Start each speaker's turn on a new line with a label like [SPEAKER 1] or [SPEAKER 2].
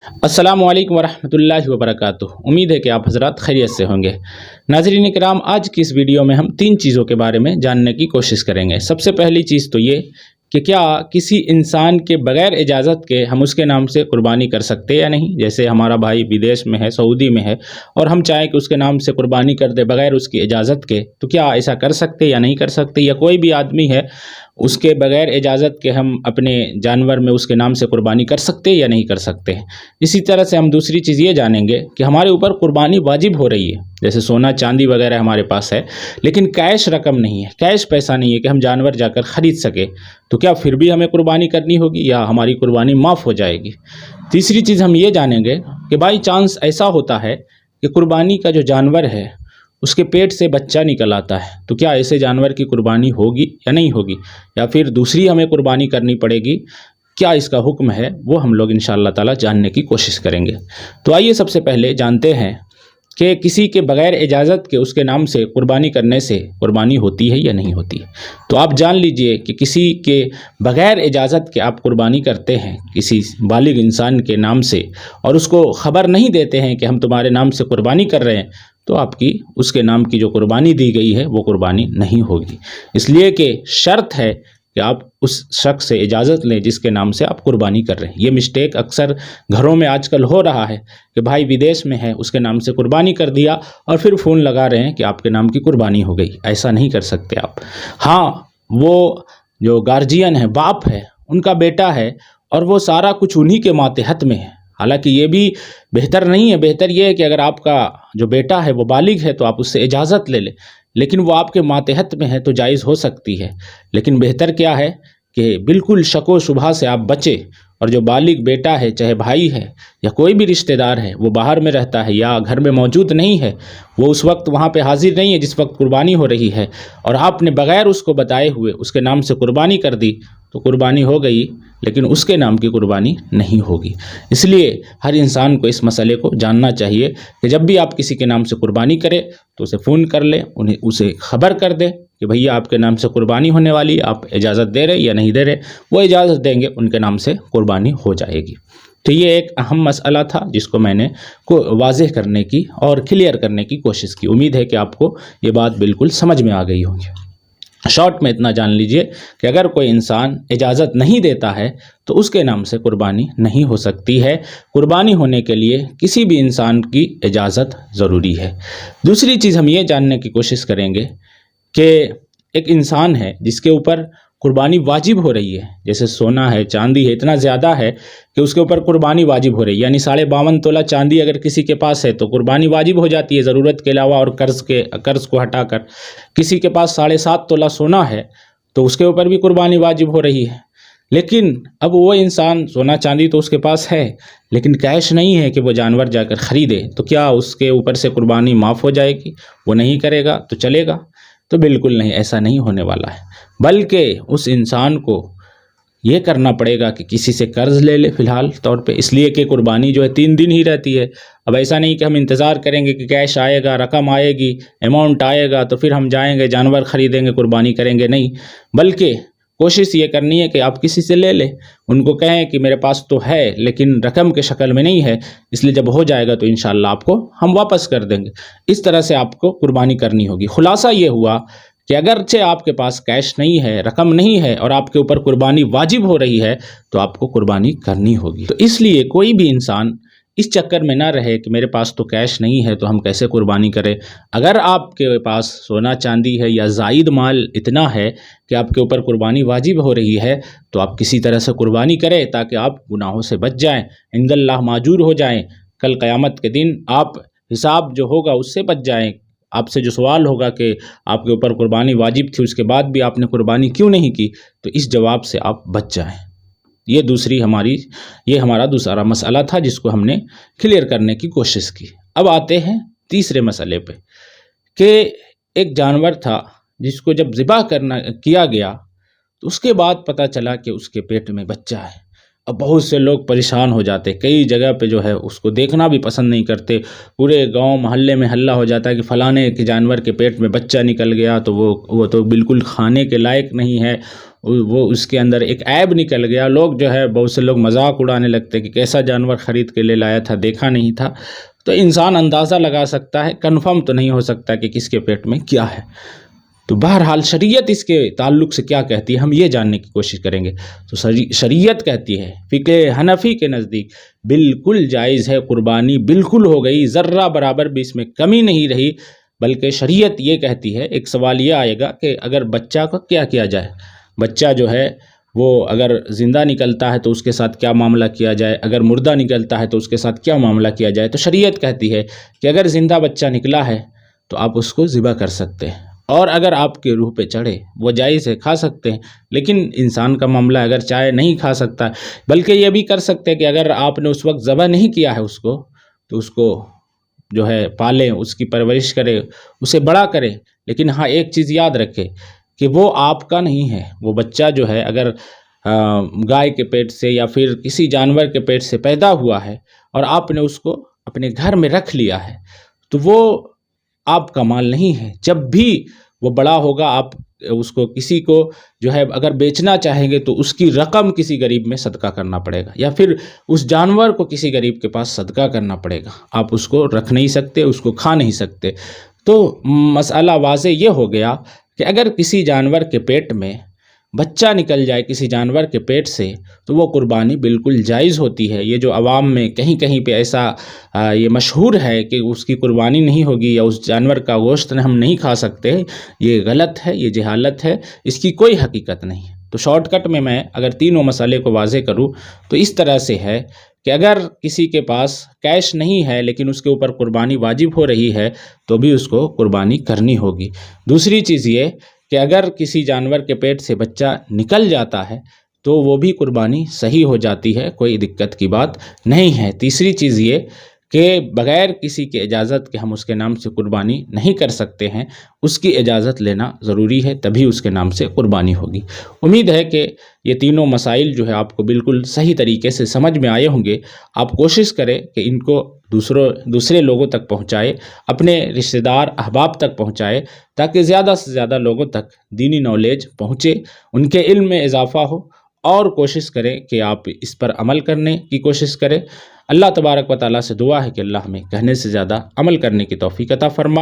[SPEAKER 1] السلام علیکم ورحمۃ اللہ وبرکاتہ۔ امید ہے کہ آپ حضرات خیریت سے ہوں گے۔ ناظرین کرام، آج کی اس ویڈیو میں ہم 3 چیزوں کے بارے میں جاننے کی کوشش کریں گے۔ سب سے پہلی چیز تو یہ کہ کیا کسی انسان کے بغیر اجازت کے ہم اس کے نام سے قربانی کر سکتے یا نہیں؟ جیسے ہمارا بھائی بدیش میں ہے، سعودی میں ہے، اور ہم چاہیں کہ اس کے نام سے قربانی کر دے بغیر اس کی اجازت کے، تو کیا ایسا کر سکتے یا نہیں کر سکتے؟ یا کوئی بھی آدمی ہے، اس کے بغیر اجازت کے ہم اپنے جانور میں اس کے نام سے قربانی کر سکتے یا نہیں کر سکتے؟ اسی طرح سے ہم دوسری چیز یہ جانیں گے کہ ہمارے اوپر قربانی واجب ہو رہی ہے، جیسے سونا چاندی وغیرہ ہمارے پاس ہے، لیکن کیش رقم نہیں ہے، کیش پیسہ نہیں ہے کہ ہم جانور جا کر خرید سکے، تو کیا پھر بھی ہمیں قربانی کرنی ہوگی یا ہماری قربانی معاف ہو جائے گی؟ تیسری چیز ہم یہ جانیں گے کہ بائی چانس ایسا ہوتا ہے کہ قربانی کا جو جانور ہے اس کے پیٹ سے بچہ نکل آتا ہے، تو کیا ایسے جانور کی قربانی ہوگی یا نہیں ہوگی، یا پھر دوسری ہمیں قربانی کرنی پڑے گی؟ کیا اس کا حکم ہے، وہ ہم لوگ انشاءاللہ تعالی جاننے کی کوشش کریں گے۔ تو آئیے سب سے پہلے جانتے ہیں کہ کسی کے بغیر اجازت کے اس کے نام سے قربانی کرنے سے قربانی ہوتی ہے یا نہیں ہوتی۔ تو آپ جان لیجئے کہ کسی کے بغیر اجازت کے آپ قربانی کرتے ہیں کسی بالغ انسان کے نام سے، اور اس کو خبر نہیں دیتے ہیں کہ ہم تمہارے نام سے قربانی کر رہے ہیں، تو آپ کی اس کے نام کی جو قربانی دی گئی ہے وہ قربانی نہیں ہوگی، اس لیے کہ شرط ہے کہ آپ اس شخص سے اجازت لیں جس کے نام سے آپ قربانی کر رہے ہیں۔ یہ مسٹیک اکثر گھروں میں آج کل ہو رہا ہے کہ بھائی بدیش میں ہے، اس کے نام سے قربانی کر دیا اور پھر فون لگا رہے ہیں کہ آپ کے نام کی قربانی ہو گئی۔ ایسا نہیں کر سکتے آپ۔ ہاں، وہ جو گارجین ہے، باپ ہے، ان کا بیٹا ہے، اور وہ سارا کچھ انہی کے ماتحت میں ہے۔ حالانکہ یہ بھی بہتر نہیں ہے، بہتر یہ ہے کہ اگر آپ کا جو بیٹا ہے وہ بالغ ہے تو آپ اس سے اجازت لے لیں، لیکن وہ آپ کے ماتحت میں ہے تو جائز ہو سکتی ہے۔ لیکن بہتر کیا ہے کہ بالکل شک و شبہ سے آپ بچیں، اور جو بالغ بیٹا ہے، چاہے بھائی ہے یا کوئی بھی رشتہ دار ہے، وہ باہر میں رہتا ہے یا گھر میں موجود نہیں ہے، وہ اس وقت وہاں پہ حاضر نہیں ہے جس وقت قربانی ہو رہی ہے، اور آپ نے بغیر اس کو بتائے ہوئے اس کے نام سے قربانی کر دی، تو قربانی ہو گئی لیکن اس کے نام کی قربانی نہیں ہوگی۔ اس لیے ہر انسان کو اس مسئلے کو جاننا چاہیے کہ جب بھی آپ کسی کے نام سے قربانی کرے تو اسے فون کر لیں، اسے خبر کر دیں کہ بھیا آپ کے نام سے قربانی ہونے والی، آپ اجازت دے رہے یا نہیں دے رہے۔ وہ اجازت دیں گے، ان کے نام سے قربانی ہو جائے گی۔ تو یہ ایک اہم مسئلہ تھا جس کو میں نے واضح کرنے کی اور کلیئر کرنے کی کوشش کی۔ امید ہے کہ آپ کو یہ بات بالکل سمجھ میں آ گئی ہوگی۔ شارٹ میں اتنا جان لیجئے کہ اگر کوئی انسان اجازت نہیں دیتا ہے تو اس کے نام سے قربانی نہیں ہو سکتی ہے۔ قربانی ہونے کے لیے کسی بھی انسان کی اجازت ضروری ہے۔ دوسری چیز ہم یہ جاننے کی کوشش کریں گے کہ ایک انسان ہے جس کے اوپر قربانی واجب ہو رہی ہے، جیسے سونا ہے، چاندی ہے، اتنا زیادہ ہے کہ اس کے اوپر قربانی واجب ہو رہی ہے، یعنی 52.5 تولہ چاندی اگر کسی کے پاس ہے تو قربانی واجب ہو جاتی ہے ضرورت کے علاوہ، اور قرض کو ہٹا کر۔ کسی کے پاس 7.5 تولہ سونا ہے تو اس کے اوپر بھی قربانی واجب ہو رہی ہے۔ لیکن اب وہ انسان، سونا چاندی تو اس کے پاس ہے لیکن کیش نہیں ہے کہ وہ جانور جا کر خریدے، تو کیا اس کے اوپر سے قربانی معاف ہو جائے گی؟ وہ نہیں کرے گا تو چلے گا؟ تو بالکل نہیں، ایسا نہیں ہونے والا ہے، بلکہ اس انسان کو یہ کرنا پڑے گا کہ کسی سے قرض لے لے فی الحال طور پہ، اس لیے کہ قربانی جو ہے 3 دن ہی رہتی ہے۔ اب ایسا نہیں کہ ہم انتظار کریں گے کہ کیش آئے گا، رقم آئے گی، اماؤنٹ آئے گا تو پھر ہم جائیں گے جانور خریدیں گے، قربانی کریں گے، نہیں، بلکہ کوشش یہ کرنی ہے کہ آپ کسی سے لے لیں، ان کو کہیں کہ میرے پاس تو ہے لیکن رقم کے شکل میں نہیں ہے، اس لیے جب ہو جائے گا تو انشاءاللہ آپ کو ہم واپس کر دیں گے۔ اس طرح سے آپ کو قربانی کرنی ہوگی۔ خلاصہ یہ ہوا کہ اگرچہ آپ کے پاس کیش نہیں ہے، رقم نہیں ہے، اور آپ کے اوپر قربانی واجب ہو رہی ہے تو آپ کو قربانی کرنی ہوگی۔ تو اس لیے کوئی بھی انسان اس چکر میں نہ رہے کہ میرے پاس تو کیش نہیں ہے تو ہم کیسے قربانی کریں۔ اگر آپ کے پاس سونا چاندی ہے یا زائد مال اتنا ہے کہ آپ کے اوپر قربانی واجب ہو رہی ہے تو آپ کسی طرح سے قربانی کریں تاکہ آپ گناہوں سے بچ جائیں، عند اللہ ماجور ہو جائیں، کل قیامت کے دن آپ حساب جو ہوگا اس سے بچ جائیں۔ آپ سے جو سوال ہوگا کہ آپ کے اوپر قربانی واجب تھی اس کے بعد بھی آپ نے قربانی کیوں نہیں کی، تو اس جواب سے آپ بچ جائیں۔ یہ ہمارا دوسرا مسئلہ تھا جس کو ہم نے کلیئر کرنے کی کوشش کی۔ اب آتے ہیں تیسرے مسئلے پہ کہ ایک جانور تھا جس کو جب ذبح کیا گیا تو اس کے بعد پتہ چلا کہ اس کے پیٹ میں بچہ ہے۔ اب بہت سے لوگ پریشان ہو جاتے، کئی جگہ پہ جو ہے اس کو دیکھنا بھی پسند نہیں کرتے، پورے گاؤں محلے میں ہلہ ہو جاتا ہے کہ فلانے کے جانور کے پیٹ میں بچہ نکل گیا تو وہ تو بالکل کھانے کے لائق نہیں ہے، وہ اس کے اندر ایک عیب نکل گیا، لوگ جو ہے بہت سے لوگ مذاق اڑانے لگتے کہ کیسا جانور خرید کے لے لایا تھا، دیکھا نہیں تھا، تو انسان اندازہ لگا سکتا ہے، کنفرم تو نہیں ہو سکتا کہ کس کے پیٹ میں کیا ہے۔ تو بہرحال شریعت اس کے تعلق سے کیا کہتی ہے، ہم یہ جاننے کی کوشش کریں گے۔ تو شریعت کہتی ہے فقہ حنفی کے نزدیک بالکل جائز ہے قربانی، بالکل ہو گئی، ذرہ برابر بھی اس میں کمی نہیں رہی، بلکہ شریعت یہ کہتی ہے، ایک سوال یہ آئے گا کہ اگر بچہ کو کیا کیا جائے، بچہ جو ہے وہ اگر زندہ نکلتا ہے تو اس کے ساتھ کیا معاملہ کیا جائے، اگر مردہ نکلتا ہے تو اس کے ساتھ کیا معاملہ کیا جائے۔ تو شریعت کہتی ہے کہ اگر زندہ بچہ نکلا ہے تو آپ اس کو ذبح کر سکتے ہیں، اور اگر آپ کے روح پہ چڑھے وہ جائز ہے، کھا سکتے ہیں، لیکن انسان کا معاملہ اگر چاہے نہیں کھا سکتا، بلکہ یہ بھی کر سکتے ہیں کہ اگر آپ نے اس وقت ذبح نہیں کیا ہے اس کو، تو اس کو جو ہے پالیں، اس کی پرورش کرے، اسے بڑا کرے، لیکن ہاں ایک چیز یاد رکھے کہ وہ آپ کا نہیں ہے، وہ بچہ جو ہے اگر گائے کے پیٹ سے یا پھر کسی جانور کے پیٹ سے پیدا ہوا ہے اور آپ نے اس کو اپنے گھر میں رکھ لیا ہے، تو وہ آپ کا مال نہیں ہے۔ جب بھی وہ بڑا ہوگا آپ اس کو کسی کو جو ہے اگر بیچنا چاہیں گے تو اس کی رقم کسی غریب میں صدقہ کرنا پڑے گا، یا پھر اس جانور کو کسی غریب کے پاس صدقہ کرنا پڑے گا، آپ اس کو رکھ نہیں سکتے، اس کو کھا نہیں سکتے۔ تو مسئلہ واضح یہ ہو گیا کہ اگر کسی جانور کے پیٹ میں بچہ نکل جائے کسی جانور کے پیٹ سے تو وہ قربانی بالکل جائز ہوتی ہے۔ یہ جو عوام میں کہیں کہیں پہ ایسا یہ مشہور ہے کہ اس کی قربانی نہیں ہوگی یا اس جانور کا گوشت ہم نہیں کھا سکتے، یہ غلط ہے، یہ جہالت ہے، اس کی کوئی حقیقت نہیں۔ تو شارٹ کٹ میں اگر تینوں مسئلے کو واضح کروں تو اس طرح سے ہے کہ اگر کسی کے پاس کیش نہیں ہے لیکن اس کے اوپر قربانی واجب ہو رہی ہے تو بھی اس کو قربانی کرنی ہوگی۔ دوسری چیز یہ کہ اگر کسی جانور کے پیٹ سے بچہ نکل جاتا ہے تو وہ بھی قربانی صحیح ہو جاتی ہے، کوئی دقت کی بات نہیں ہے۔ تیسری چیز یہ کہ بغیر کسی کی اجازت کے ہم اس کے نام سے قربانی نہیں کر سکتے ہیں، اس کی اجازت لینا ضروری ہے، تبھی اس کے نام سے قربانی ہوگی۔ امید ہے کہ یہ تینوں مسائل جو ہے آپ کو بالکل صحیح طریقے سے سمجھ میں آئے ہوں گے۔ آپ کوشش کریں کہ ان کو دوسرے لوگوں تک پہنچائے، اپنے رشتہ دار احباب تک پہنچائے، تاکہ زیادہ سے زیادہ لوگوں تک دینی نالج پہنچے، ان کے علم میں اضافہ ہو، اور کوشش کریں کہ آپ اس پر عمل کرنے کی کوشش کریں۔ اللہ تبارک و تعالیٰ سے دعا ہے کہ اللہ ہمیں کہنے سے زیادہ عمل کرنے کی توفیق عطا فرمائے۔